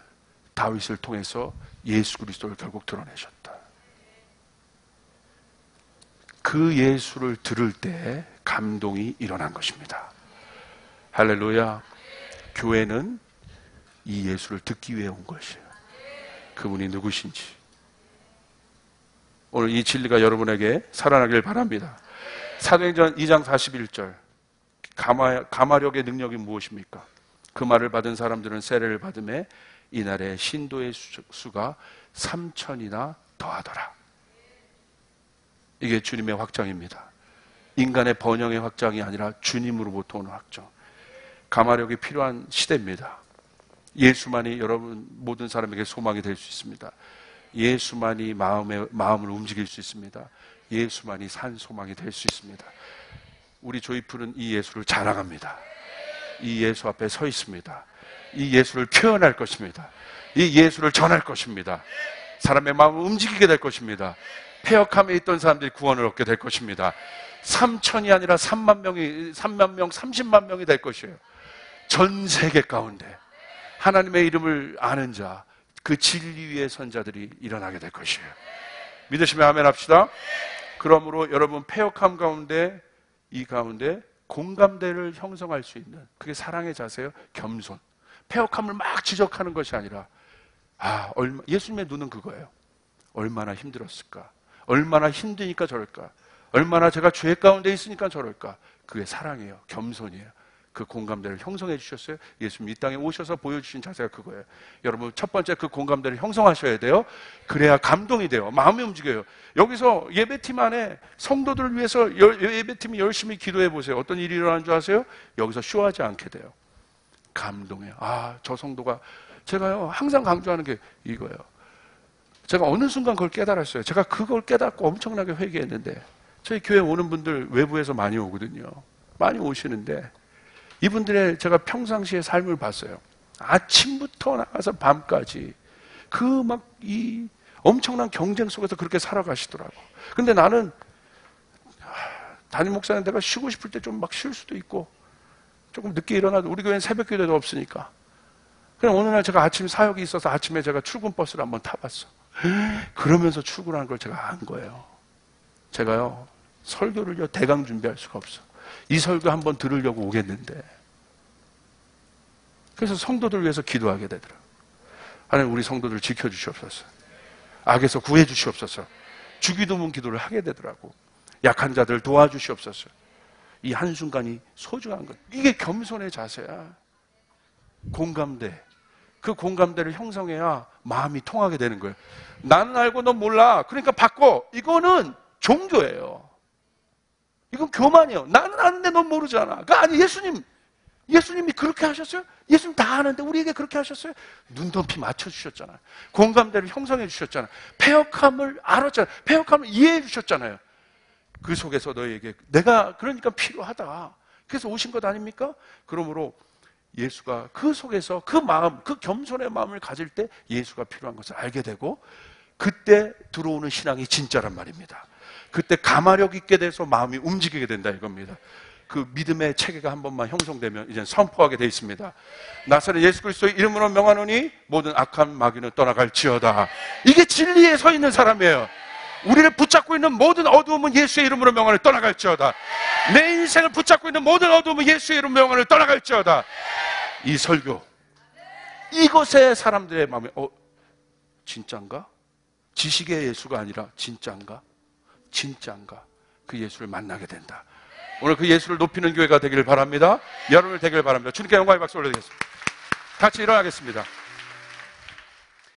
다윗을 통해서 예수 그리스도를 결국 드러내셨다. 그 예수를 들을 때 감동이 일어난 것입니다. 할렐루야. 교회는 이 예수를 듣기 위해 온 것이에요. 그분이 누구신지. 오늘 이 진리가 여러분에게 살아나길 바랍니다. 사도행전 2장 41절. 가마력의 능력이 무엇입니까? 그 말을 받은 사람들은 세례를 받음에 이날에 신도의 수가 3,000이나 더하더라. 이게 주님의 확장입니다. 인간의 번영의 확장이 아니라 주님으로부터 오는 확장. 가마력이 필요한 시대입니다. 예수만이 여러분 모든 사람에게 소망이 될 수 있습니다. 예수만이 마음을 움직일 수 있습니다. 예수만이 산 소망이 될 수 있습니다. 우리 조이풀은 이 예수를 자랑합니다. 이 예수 앞에 서 있습니다. 이 예수를 표현할 것입니다. 이 예수를 전할 것입니다. 사람의 마음을 움직이게 될 것입니다. 폐역함에 있던 사람들이 구원을 얻게 될 것입니다. 3,000이 아니라 3만 명이, 3만 명, 30만 명이 될 것이에요. 전 세계 가운데 하나님의 이름을 아는 자, 그 진리의 선자들이 일어나게 될 것이에요. 믿으시면 아멘 합시다. 그러므로 여러분 폐역함 가운데, 이 가운데 공감대를 형성할 수 있는, 그게 사랑의 자세요. 겸손. 폐역함을 막 지적하는 것이 아니라, 예수님의 눈은 그거예요. 얼마나 힘들었을까? 얼마나 힘드니까 저럴까? 얼마나 제가 죄 가운데 있으니까 저럴까? 그게 사랑이에요. 겸손이에요. 그 공감대를 형성해 주셨어요. 예수님 이 땅에 오셔서 보여주신 자세가 그거예요. 여러분 첫 번째 그 공감대를 형성하셔야 돼요. 그래야 감동이 돼요. 마음이 움직여요. 여기서 예배팀 안에 성도들을 위해서 예배팀이 열심히 기도해 보세요. 어떤 일이 일어나는 줄 아세요? 여기서 쇼하지 않게 돼요. 감동해요. 저 성도가, 제가요 항상 강조하는 게 이거예요. 제가 어느 순간 그걸 깨달았어요. 제가 그걸 깨닫고 엄청나게 회개했는데, 저희 교회 오는 분들 외부에서 많이 오거든요. 많이 오시는데 이분들의 제가 평상시의 삶을 봤어요. 아침부터 나가서 밤까지 그 막 이 엄청난 경쟁 속에서 그렇게 살아가시더라고. 근데 나는 담임 목사님 내가 쉬고 싶을 때 좀 막 쉴 수도 있고 조금 늦게 일어나도, 우리 교회는 새벽 기도도 없으니까. 그냥 어느 날 제가 아침 사역이 있어서 아침에 제가 출근 버스를 한번 타봤어. 그러면서 출근하는 걸 제가 안 거예요. 제가요 설교를요 대강 준비할 수가 없어. 이 설교 한번 들으려고 오겠는데. 그래서 성도들 위해서 기도하게 되더라고요. 하나님 우리 성도들 지켜주시옵소서. 악에서 구해주시옵소서. 주기도문 기도를 하게 되더라고. 약한 자들 도와주시옵소서. 이 한순간이 소중한 것. 이게 겸손의 자세야. 공감대. 그 공감대를 형성해야 마음이 통하게 되는 거예요. 나는 알고 넌 몰라. 그러니까 바꿔. 이거는 종교예요. 이건 교만이에요. 나는 아는데 넌 모르잖아. 그러니까 아니, 예수님이 그렇게 하셨어요? 예수님 다 아는데 우리에게 그렇게 하셨어요? 눈높이 맞춰주셨잖아요. 공감대를 형성해 주셨잖아요. 폐역함을 알았잖아요. 폐역함을 이해해 주셨잖아요. 그 속에서 너에게 내가 그러니까 필요하다. 그래서 오신 것 아닙니까? 그러므로 예수가 그 속에서 그 마음, 그 겸손의 마음을 가질 때 예수가 필요한 것을 알게 되고, 그때 들어오는 신앙이 진짜란 말입니다. 그때 가마력 있게 돼서 마음이 움직이게 된다 이겁니다. 그 믿음의 체계가 한 번만 형성되면 이제 선포하게 돼 있습니다. 나사렛 예수 그리스도의 이름으로 명하노니 모든 악한 마귀는 떠나갈지어다. 이게 진리에 서 있는 사람이에요. 우리를 붙잡고 있는 모든 어두움은 예수의 이름으로 명하노니 떠나갈지어다. 내 인생을 붙잡고 있는 모든 어두움은 예수의 이름으로 명하노니 떠나갈지어다. 이 설교, 이것에 사람들의 마음에 진짠가? 지식의 예수가 아니라 진짠가? 진짠가? 그 예수를 만나게 된다. 오늘 그 예수를 높이는 교회가 되기를 바랍니다. 여러분을 되기를 바랍니다. 주님께 영광의 박수 올려드리겠습니다. 같이 일어나겠습니다.